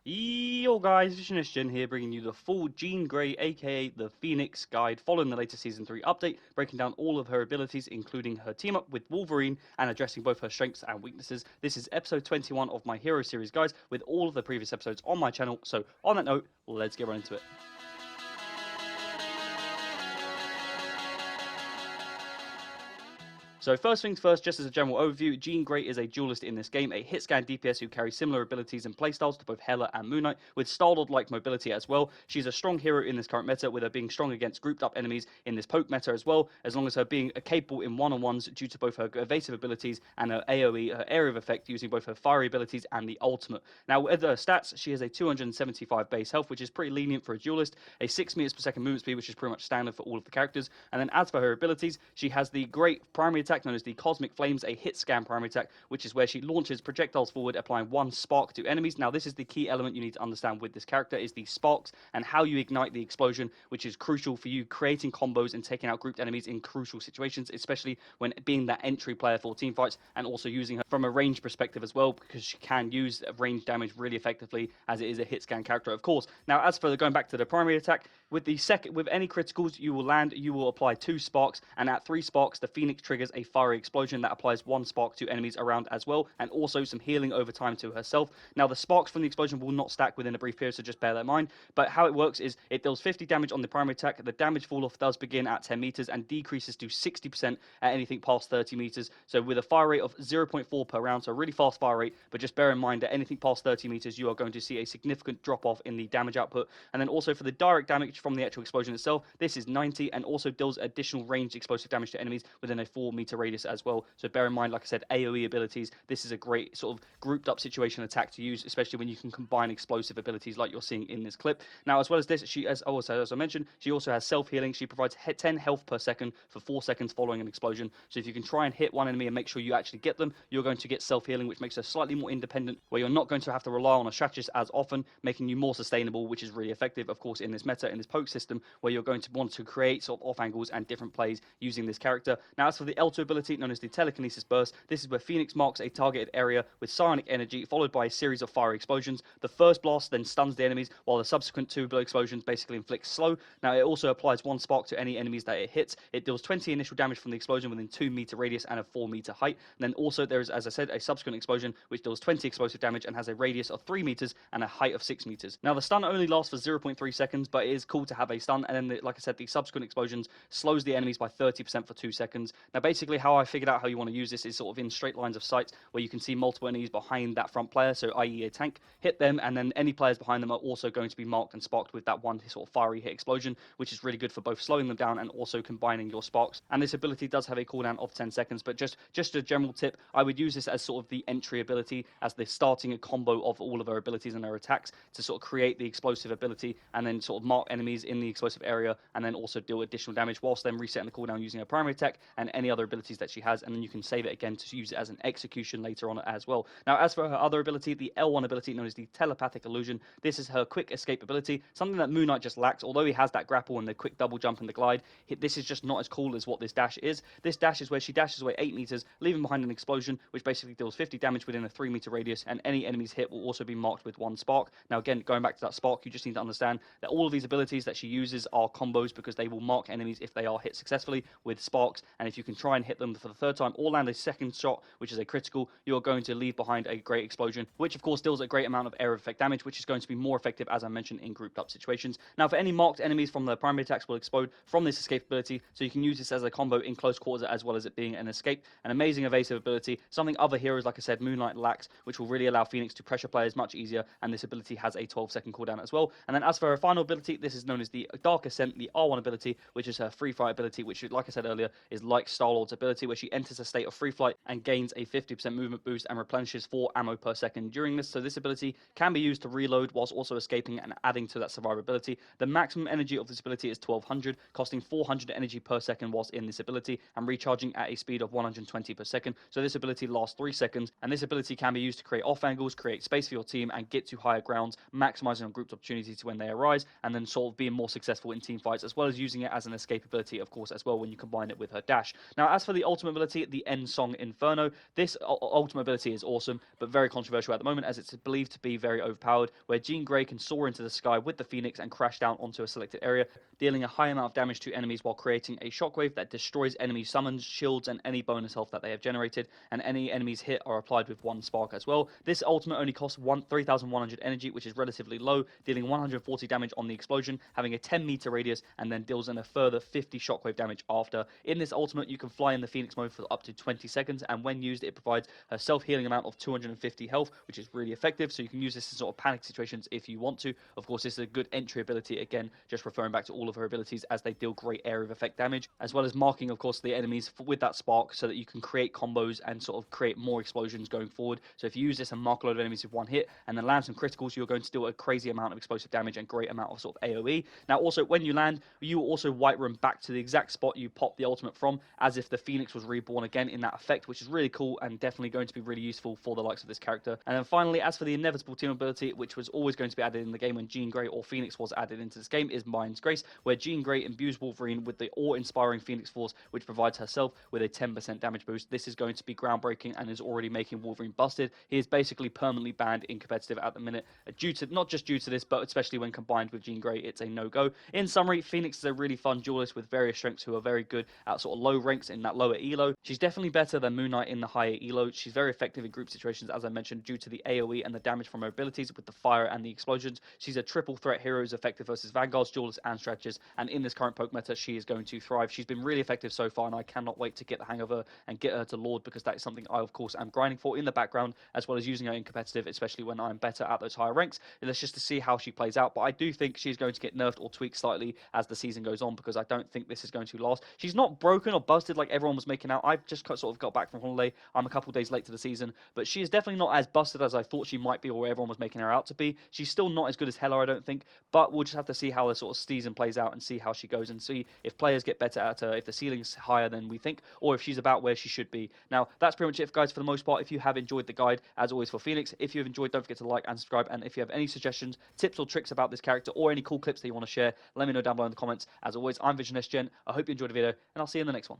Yo guys, Jin here, bringing you the full Jean Grey, aka the Phoenix guide, following the latest Season 3 update, breaking down all of her abilities, including her team up with Wolverine, and addressing both her strengths and weaknesses. This is episode 21 of my Hero Series, guys, with all of the previous episodes on my channel, so on that note, let's get right into it. So first things first, just as a general overview, Jean Grey is a duelist in this game, a hit scan DPS who carries similar abilities and playstyles to both Hela and Moon Knight, with Star-Lord-like mobility as well. She's a strong hero in this current meta, with her being strong against grouped up enemies in this poke meta as well, as long as her being capable in one-on-ones due to both her evasive abilities and her AoE, her area of effect, using both her fiery abilities and the ultimate. Now with her stats, she has a 275 base health, which is pretty lenient for a duelist, a 6 meters per second movement speed, which is pretty much standard for all of the characters, and then as for her abilities, she has the great primary attack known as the Cosmic Flames, a hit scan primary attack, which is where she launches projectiles forward, applying one spark to enemies. Now, this is the key element you need to understand with this character, is the sparks and how you ignite the explosion, which is crucial for you creating combos and taking out grouped enemies in crucial situations, especially when being that entry player for team fights, and also using her from a range perspective as well, because she can use range damage really effectively as it is a hit scan character, of course. Now, as for going back to the primary attack, with any criticals you will land, you will apply 2 sparks, and at 3 sparks, the Phoenix triggers a fiery explosion that applies 1 spark to enemies around as well, and also some healing over time to herself. Now, the sparks from the explosion will not stack within a brief period, so just bear that in mind. But how it works is it deals 50 damage on the primary attack. The damage fall off does begin at 10 meters and decreases to 60% at anything past 30 meters. So with a fire rate of 0.4 per round, so a really fast fire rate, but just bear in mind that anything past 30 meters, you are going to see a significant drop off in the damage output. And then also for the direct damage from the actual explosion itself, this is 90 and also deals additional ranged explosive damage to enemies within a 4-meter radius as well. So bear in mind, like I said, AoE abilities, this is a great sort of grouped up situation attack to use, especially when you can combine explosive abilities like you're seeing in this clip. Now, as well as this, she has also, as I mentioned, she also has self-healing. She provides 10 health per second for 4 seconds following an explosion. So if you can try and hit one enemy and make sure you actually get them, you're going to get self-healing, which makes her slightly more independent, where you're not going to have to rely on a strategist as often, making you more sustainable, which is really effective, of course, in this meta, in this poke system, where you're going to want to create sort of off angles and different plays using this character. Now, as for the L2 ability, known as the Telekinesis Burst, this is where Phoenix marks a targeted area with psionic energy, followed by a series of fiery explosions. The first blast then stuns the enemies, while the subsequent 2 explosions basically inflict slow. Now, it also applies 1 spark to any enemies that it hits. It deals 20 initial damage from the explosion within 2-meter radius and a 4-meter height. And then also there is, as I said, a subsequent explosion, which deals 20 explosive damage and has a radius of 3 meters and a height of 6 meters. Now, the stun only lasts for 0.3 seconds, but it is cool to have a stun. And then, like I said, the subsequent explosions slows the enemies by 30% for 2 seconds. Now, basically, how I figured out how you want to use this is sort of in straight lines of sight, where you can see multiple enemies behind that front player, so i.e. a tank, hit them, and then any players behind them are also going to be marked and sparked with that one sort of fiery hit explosion, which is really good for both slowing them down and also combining your sparks. And this ability does have a cooldown of 10 seconds, but just a general tip, I would use this as sort of the entry ability, as the starting combo of all of her abilities and her attacks, to sort of create the explosive ability and then sort of mark enemies in the explosive area and then also deal additional damage, whilst then resetting the cooldown using her primary attack and any other abilities that she has, and then you can save it again to use it as an execution later on as well. Now, as for her other ability, the L1 ability, known as the Telepathic Illusion, this is her quick escape ability, something that Moon Knight just lacks. Although he has that grapple and the quick double jump and the glide, this is just not as cool as what this dash is. This dash is where she dashes away 8 meters, leaving behind an explosion, which basically deals 50 damage within a 3-meter radius, and any enemy's hit will also be marked with 1 spark. Now, again, going back to that spark, you just need to understand that all of these abilities that she uses are combos, because they will mark enemies if they are hit successfully with sparks, and if you can try and hit them for the 3rd time or land a second shot, which is a critical, you're going to leave behind a great explosion, which of course deals a great amount of area effect damage, which is going to be more effective, as I mentioned, in grouped up situations. Now, for any marked enemies from the primary attacks will explode from this escape ability, so you can use this as a combo in close quarters as well as it being an escape. An amazing evasive ability, something other heroes, like I said, Moon Knight lacks, which will really allow Phoenix to pressure players much easier, and this ability has a 12-second cooldown as well. And then as for her final ability, this is known as the Dark Ascent, the R1 ability, which is her free flight ability, which, like I said earlier, is like Star-Lord's ability, where she enters a state of free flight and gains a 50% movement boost and replenishes 4 ammo per second during this. So this ability can be used to reload whilst also escaping and adding to that survivability. The maximum energy of this ability is 1200, costing 400 energy per second whilst in this ability, and recharging at a speed of 120 per second. So this ability lasts 3 seconds, and this ability can be used to create off angles, create space for your team, and get to higher grounds, maximizing on grouped opportunities when they arise, and then sort of being more successful in team fights, as well as using it as an escape ability, of course, as well, when you combine it with her dash. Now, as As for the ultimate ability, the End Song Inferno, this ultimate ability is awesome, but very controversial at the moment as it's believed to be very overpowered, where Jean Grey can soar into the sky with the Phoenix and crash down onto a selected area, dealing a high amount of damage to enemies while creating a shockwave that destroys enemy summons, shields, and any bonus health that they have generated, and any enemies hit are applied with 1 spark as well. This ultimate only costs 3,100 energy, which is relatively low, dealing 140 damage on the explosion, having a 10-meter radius, and then deals in a further 50 shockwave damage after. In this ultimate, you can fly in the Phoenix mode for up to 20 seconds, and when used, it provides a self-healing amount of 250 health, which is really effective, so you can use this in sort of panic situations if you want to. Of course, this is a good entry ability, again, just referring back to all of her abilities as they deal great area of effect damage, as well as marking, of course, the enemies with that spark so that you can create combos and sort of create more explosions going forward. So if you use this and mark a load of enemies with 1 hit and then land some criticals, you're going to deal a crazy amount of explosive damage and great amount of sort of AoE. Now, also, when you land, you also white room back to the exact spot you popped the ultimate from, as if the Phoenix was reborn again in that effect, which is really cool and definitely going to be really useful for the likes of this character. And then finally, as for the inevitable team ability, which was always going to be added in the game when Jean Grey or Phoenix was added into this game, is Mind's Grace, where Jean Grey imbues Wolverine with the awe-inspiring Phoenix Force, which provides herself with a 10% damage boost. This is going to be groundbreaking and is already making Wolverine busted. He is basically permanently banned in competitive at the minute, not just due to this, but especially when combined with Jean Grey, it's a no-go. In summary, Phoenix is a really fun duelist with various strengths who are very good at sort of low ranks in that lower elo. She's definitely better than Moon Knight in the higher elo. She's very effective in group situations, as I mentioned, due to the AoE and the damage from her abilities with the fire and the explosions. She's a triple threat hero who's effective versus Vanguards, duelists, and strategists, and in this current poke meta, she is going to thrive. She's been really effective so far, and I cannot wait to get the hang of her and get her to Lord, because that is something I, of course, am grinding for in the background, as well as using her in competitive, especially when I'm better at those higher ranks. And that's just to see how she plays out, but I do think she's going to get nerfed or tweaked slightly as the season goes on, because I don't think this is going to last. She's not broken or busted like everyone was making out. I've just sort of got back from holiday. I'm a couple days late to the season, but she is definitely not as busted as I thought she might be, or everyone was making her out to be. She's still not as good as Hela, I don't think, but we'll just have to see how the sort of season plays out and see how she goes and see if players get better at her, if the ceiling's higher than we think, or if she's about where she should be. Now, that's pretty much it, guys, for the most part. If you have enjoyed the guide, as always, for Phoenix, if you've enjoyed, don't forget to like and subscribe, and if you have any suggestions, tips, or tricks about this character, or any cool clips that you want to share, let me know down below in the comments. As always, I'm Vision SGen. I hope you enjoyed the video, and I'll see you in the next one.